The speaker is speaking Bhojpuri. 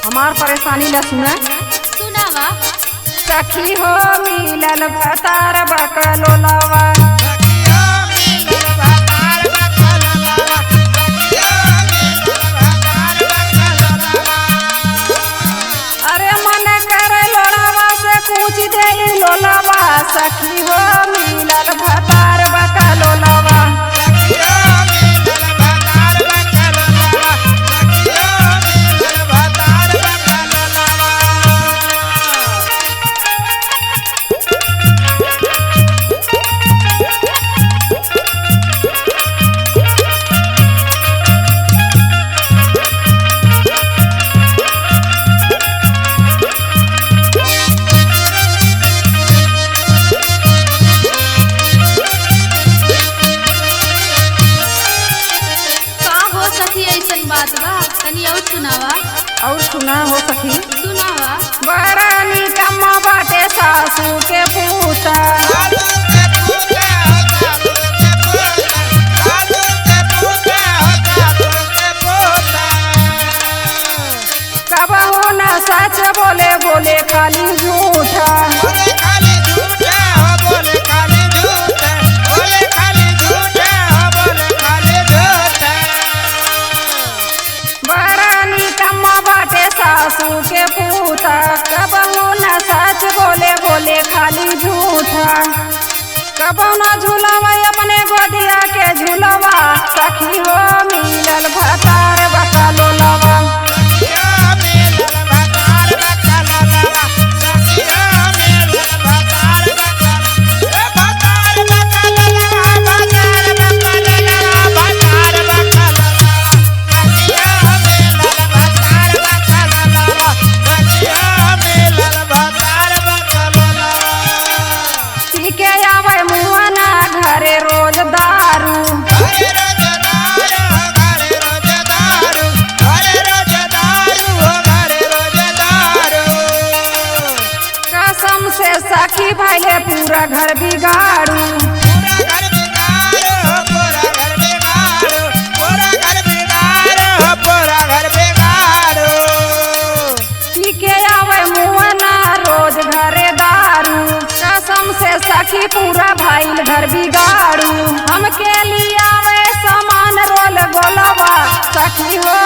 हमार परेशानी ला सुना। सुनावा। सखी हो मिलल भतार बकलोलवा। अरे मन करे लोलावा से पूछ दे लोलावा। सखी हो मिलल भतार बकलोलवा। बात बा तनी और सुनावा। और सुना हो सखी। सुनावा। बरानी कम्मा बाटे सासू के पूता। कबहू न सच बोले बोले खाली झूठा। सासू के पूता कबहू न सच बोले बोले खाली झूठा। कबहू न झूलवा अपने गोदिया के झूलवा। सखी हो मिलल भतार बकलोलवा। घरे रोज दारू। कसम से सखी भैले पूरा घर बिगाड़ू। पीके आवे मुआना रोज घरे दारू। कसम से सखी पूरा भाईल घर बिगाड़ू। हमके लिए आवे सामान रोल गोलवा। सखी हो